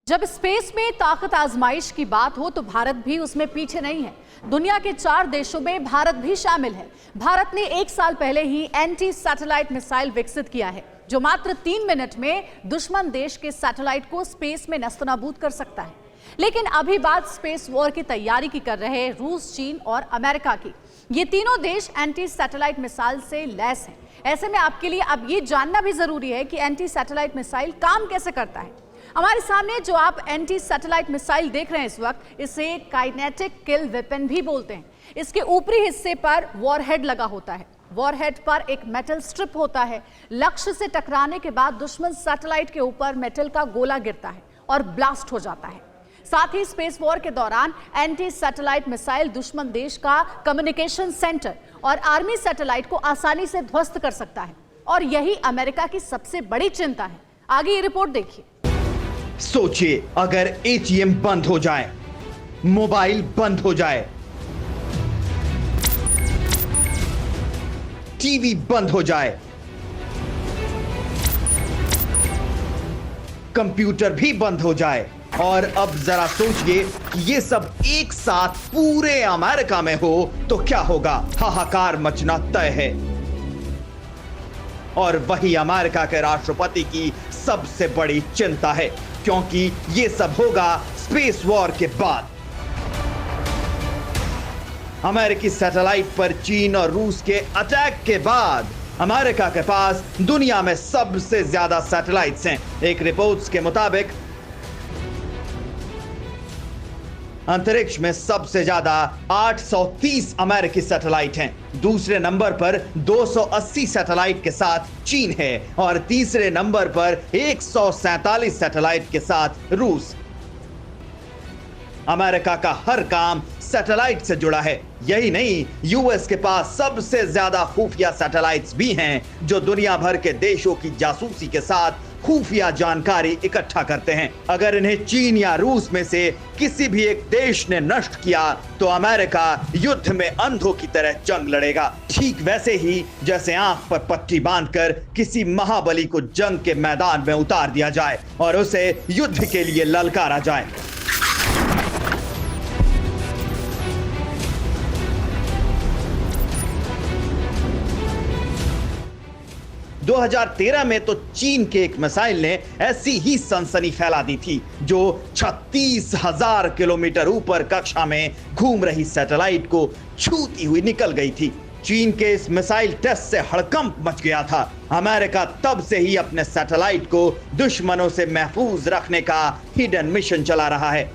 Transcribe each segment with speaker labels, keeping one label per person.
Speaker 1: जब स्पेस में ताकत आजमाइश की बात हो तो भारत भी उसमें पीछे नहीं है। दुनिया के 4 देशों में भारत भी शामिल है। भारत ने 1 साल पहले ही एंटी सैटेलाइट मिसाइल विकसित किया है, जो मात्र 3 मिनट में दुश्मन देश के सैटेलाइट को स्पेस में नस्तनाबूद कर सकता है। लेकिन अभी बात स्पेस वॉर की तैयारी की कर रहे रूस, चीन और अमेरिका की। ये तीनों देश एंटी सैटेलाइट मिसाइल से लैस हैं। ऐसे में आपके लिए अब ये जानना भी जरूरी है कि एंटी सैटेलाइट मिसाइल काम कैसे करता है। हमारे सामने जो आप एंटी सैटेलाइट मिसाइल देख रहे हैं इस वक्त, इसे काइनेटिक किल वेपन भी बोलते हैं। इसके ऊपरी हिस्से पर वॉरहेड लगा होता है। वॉरहेड पर एक मेटल स्ट्रिप होता है। लक्ष्य से टकराने के बाद दुश्मन सैटेलाइट के ऊपर मेटल का गोला गिरता है और ब्लास्ट हो जाता है। साथ ही स्पेस वॉर के दौरान एंटी सैटेलाइट मिसाइल दुश्मन देश का कम्युनिकेशन सेंटर और आर्मी सैटेलाइट को आसानी से ध्वस्त कर सकता है, और यही अमेरिका की सबसे बड़ी चिंता है। आगे ये रिपोर्ट देखिए।
Speaker 2: सोचिए, अगर एटीएम बंद हो जाए, मोबाइल बंद हो जाए, टीवी बंद हो जाए, कंप्यूटर भी बंद हो जाए, और अब जरा सोचिए कि ये सब एक साथ पूरे अमेरिका में हो तो क्या होगा। हाहाकार मचना तय है। और वही अमेरिका के राष्ट्रपति की सबसे बड़ी चिंता है, क्योंकि ये सब होगा स्पेस वॉर के बाद। अमेरिकी सैटेलाइट पर चीन और रूस के अटैक के बाद अमेरिका के पास दुनिया में सबसे ज्यादा सैटेलाइट्स हैं। एक रिपोर्ट्स के मुताबिक अंतरिक्ष में सबसे ज्यादा 830 अमेरिकी सैटेलाइट हैं। दूसरे नंबर पर 280 सैटेलाइट के साथ चीन है और तीसरे नंबर पर 147 सैटेलाइट के साथ रूस। अमेरिका का हर काम सैटेलाइट से जुड़ा है। यही नहीं, यूएस के पास सबसे ज्यादा खुफिया सैटेलाइट्स भी हैं, जो दुनिया भर के देशों की जासूसी के साथ खुफिया जानकारी इकट्ठा करते हैं। अगर इन्हें चीन या रूस में से किसी भी एक देश ने नष्ट किया तो अमेरिका युद्ध में अंधों की तरह जंग लड़ेगा। ठीक वैसे ही जैसे आंख पर पट्टी बांधकर किसी महाबली को जंग के मैदान में उतार दिया जाए और उसे युद्ध के लिए ललकारा जाए। दो 2013 में तो चीन के एक मिसाइल ने ऐसी ही सनसनी फैला दी थी, जो 36,000 किलोमीटर ऊपर कक्षा में घूम रही सैटेलाइट को छूती हुई निकल गई थी। चीन के इस मिसाइल टेस्ट से हड़कंप मच गया था। अमेरिका तब से ही अपने सैटेलाइट को दुश्मनों से महफूज रखने का हिडन मिशन चला रहा है।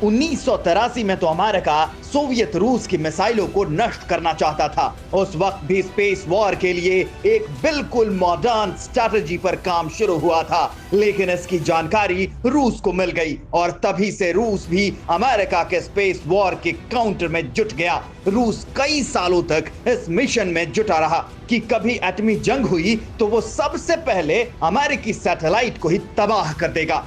Speaker 2: 1983 में तो अमेरिका सोवियत रूस की मिसाइलों को नष्ट करना चाहता था। उस वक्त भी स्पेस वॉर के लिए एक बिल्कुल मॉडर्न स्ट्रैटेजी पर काम शुरू हुआ था, लेकिन इसकी जानकारी रूस को मिल गई और तभी से रूस भी अमेरिका के स्पेस वॉर के काउंटर में जुट गया। रूस कई सालों तक इस मिशन में जुटा रहा कि कभी एटमी जंग हुई तो वो सबसे पहले अमेरिकी सैटेलाइट को ही तबाह कर देगा।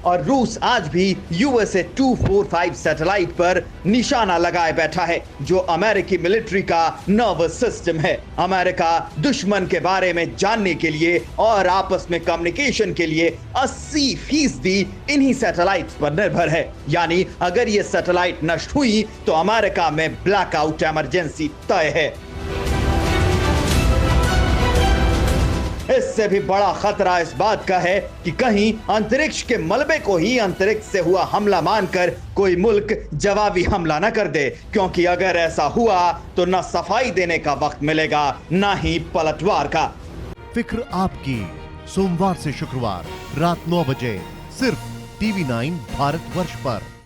Speaker 2: और रूस आज भी USA 245 सैटेलाइट पर निशाना लगाए बैठा है, जो अमेरिकी मिलिट्री का नर्वस सिस्टम है। अमेरिका दुश्मन के बारे में जानने के लिए और आपस में कम्युनिकेशन के लिए 80% इन्हीं सैटेलाइट्स पर निर्भर है। यानी अगर ये सैटेलाइट नष्ट हुई तो अमेरिका में ब्लैकआउट इमरजेंसी तय है। इससे भी बड़ा खतरा इस बात का है कि कहीं अंतरिक्ष के मलबे को ही अंतरिक्ष से हुआ हमला मानकर कोई मुल्क जवाबी हमला न कर दे, क्योंकि अगर ऐसा हुआ तो न सफाई देने का वक्त मिलेगा, न ही पलटवार का।
Speaker 3: फिक्र आपकी, सोमवार से शुक्रवार रात 9 बजे सिर्फ TV9 भारतवर्ष पर।